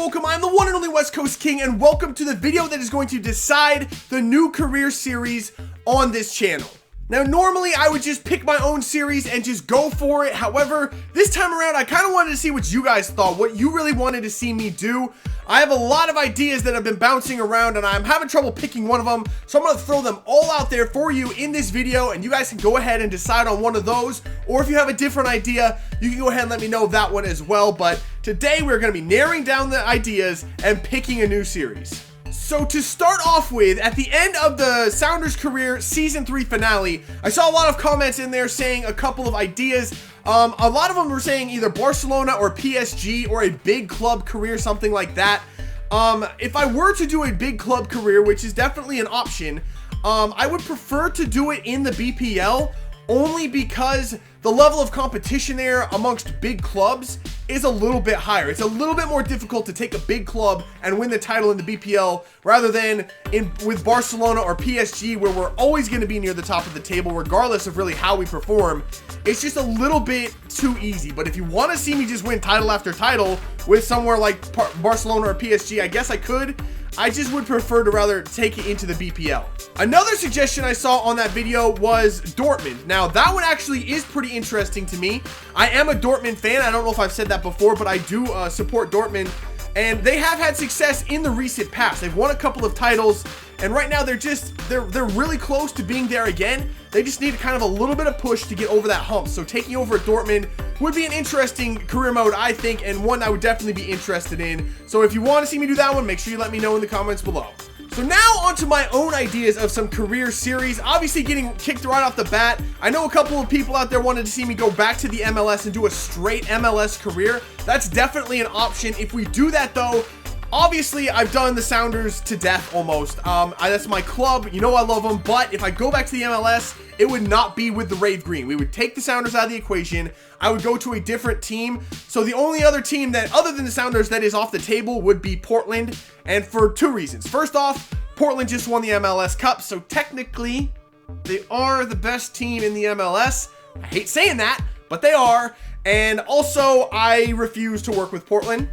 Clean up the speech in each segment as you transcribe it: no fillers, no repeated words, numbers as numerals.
welcome. I'm the one and only West Coast King, and welcome to the video that is going to decide the new career series on this channel. Now, normally I would just pick my own series and just go for it. However, this time around, I kind of wanted to see what you guys thought, what you really wanted to see me do. I have a lot of ideas that have been bouncing around and I'm having trouble picking one of them. So I'm going to throw them all out there for you in this video, and you guys can go ahead and decide on one of those. Or if you have a different idea, you can go ahead and let me know that one as well. But today we're going to be narrowing down the ideas and picking a new series. So to start off with, at the end of the Sounders career season 3 finale, I saw a lot of comments in there saying a couple of ideas. A lot of them were saying either Barcelona or PSG or a big club career, something like that. If I were to do a big club career, which is definitely an option, I would prefer to do it in the BPL, only because the level of competition there amongst big clubs is a little bit higher. It's a little bit more difficult to take a big club and win the title in the BPL rather than with Barcelona or PSG, where we're always going to be near the top of the table regardless of really how we perform. It's just a little bit too easy. But if you want to see me just win title after title with somewhere like Barcelona or PSG, I guess I could. I just would prefer to rather take it into the BPL. Another suggestion I saw on that video was Dortmund. Now, that one actually is pretty interesting to me. I am a Dortmund fan. I don't know if I've said that before, but I do support Dortmund. And they have had success in the recent past. They've won a couple of titles, and right now they're really close to being there again. They just need kind of a little bit of push to get over that hump. So taking over Dortmund would be an interesting career mode, I think, and one I would definitely be interested in. So if you want to see me do that one, make sure you let me know in the comments below. So now onto my own ideas of some career series. Obviously getting kicked right off the bat, I know a couple of people out there wanted to see me go back to the MLS and do a straight MLS career. That's definitely an option. If we do that though, obviously I've done the Sounders to death almost. That's my club, you know I love them, but if I go back to the MLS, it would not be with the Rave Green. We would take the Sounders out of the equation. I would go to a different team. So the only other team that, other than the Sounders, that is off the table would be Portland, and for two reasons. First off, Portland just won the MLS Cup, so technically they are the best team in the MLS. I hate saying that, but they are. And also, I refuse to work with Portland.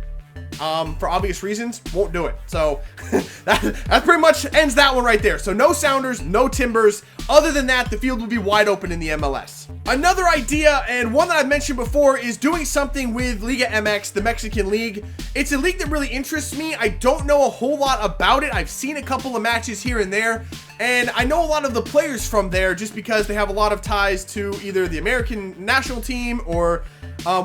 For obvious reasons, won't do it. So that pretty much ends that one right there. So no Sounders, no Timbers. Other than that, the field will be wide open in the MLS. Another idea, and one that I've mentioned before, is doing something with Liga MX, the Mexican league. It's a league that really interests me. I don't know a whole lot about it. I've seen a couple of matches here and there, and I know a lot of the players from there just because they have a lot of ties to either the American national team or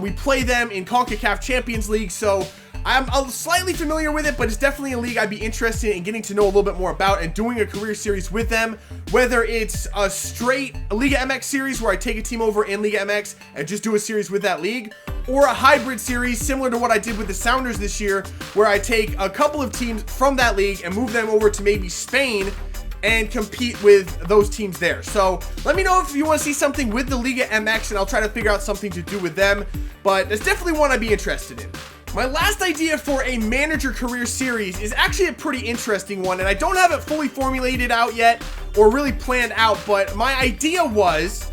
we play them in CONCACAF Champions League. So I'm slightly familiar with it, but it's definitely a league I'd be interested in getting to know a little bit more about and doing a career series with them. Whether it's a straight Liga MX series where I take a team over in Liga MX and just do a series with that league, or a hybrid series similar to what I did with the Sounders this year, where I take a couple of teams from that league and move them over to maybe Spain and compete with those teams there. So let me know if you want to see something with the Liga MX, and I'll try to figure out something to do with them. But it's definitely one I'd be interested in. My last idea for a manager career series is actually a pretty interesting one, and I don't have it fully formulated out yet or really planned out, but my idea was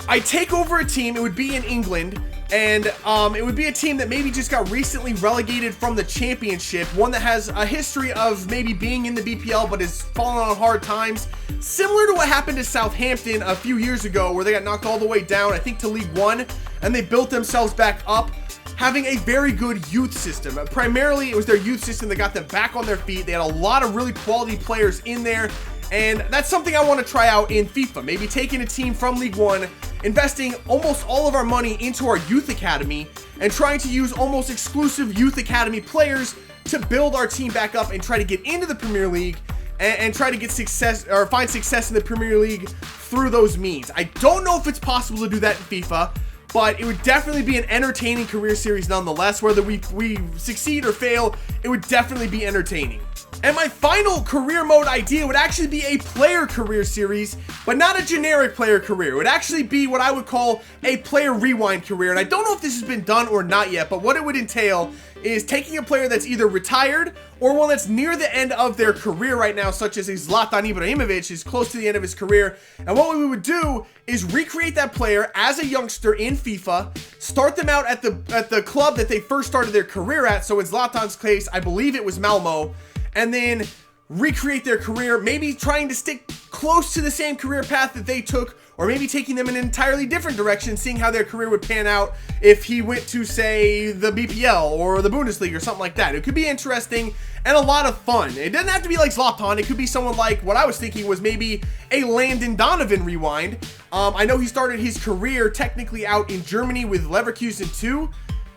I take over a team. It would be in England, and it would be a team that maybe just got recently relegated from the championship, one that has a history of maybe being in the BPL but is fallen on hard times, similar to what happened to Southampton a few years ago, where they got knocked all the way down, I think, to League One, and they built themselves back up, having a very good youth system. Primarily, it was their youth system that got them back on their feet. They had a lot of really quality players in there, and that's something I want to try out in FIFA. Maybe taking a team from League One, investing almost all of our money into our youth academy, and trying to use almost exclusive youth academy players to build our team back up and try to get into the Premier League and try to get success or find success in the Premier League through those means. I don't know if it's possible to do that in FIFA, but it would definitely be an entertaining career series nonetheless. Whether we succeed or fail, it would definitely be entertaining. And my final career mode idea would actually be a player career series, but not a generic player career. It would actually be what I would call a player rewind career. And I don't know if this has been done or not yet, but what it would entail is taking a player that's either retired or one that's near the end of their career right now, such as a Zlatan Ibrahimovic is close to the end of his career. And what we would do is recreate that player as a youngster in FIFA, start them out at the club that they first started their career at. So in Zlatan's case, I believe it was Malmo. And then recreate their career, maybe trying to stick close to the same career path that they took, or maybe taking them in an entirely different direction, seeing how their career would pan out if he went to, say, the BPL or the Bundesliga or something like that. It could be interesting and a lot of fun. It doesn't have to be like Zlatan. It could be someone like, what I was thinking was maybe a Landon Donovan rewind. I know he started his career technically out in Germany with Leverkusen 2.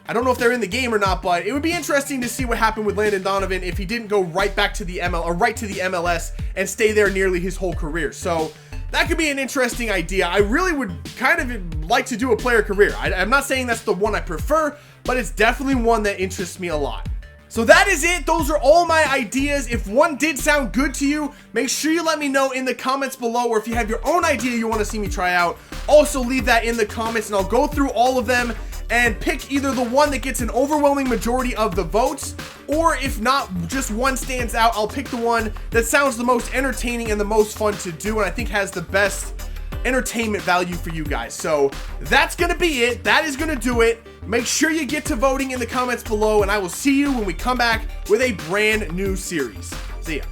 I don't know if they're in the game or not, but it would be interesting to see what happened with Landon Donovan if he didn't go right back to the MLS and stay there nearly his whole career. So that could be an interesting idea. I really would kind of like to do a player career. I'm not saying that's the one I prefer, but it's definitely one that interests me a lot. So that is it. Those are all my ideas. If one did sound good to you, make sure you let me know in the comments below, or if you have your own idea you want to see me try out, also leave that in the comments and I'll go through all of them and pick either the one that gets an overwhelming majority of the votes, or if not, just one stands out, I'll pick the one that sounds the most entertaining and the most fun to do, and I think has the best entertainment value for you guys. So that's gonna be it. That is gonna do it. Make sure you get to voting in the comments below, and I will see you when we come back with a brand new series. See ya.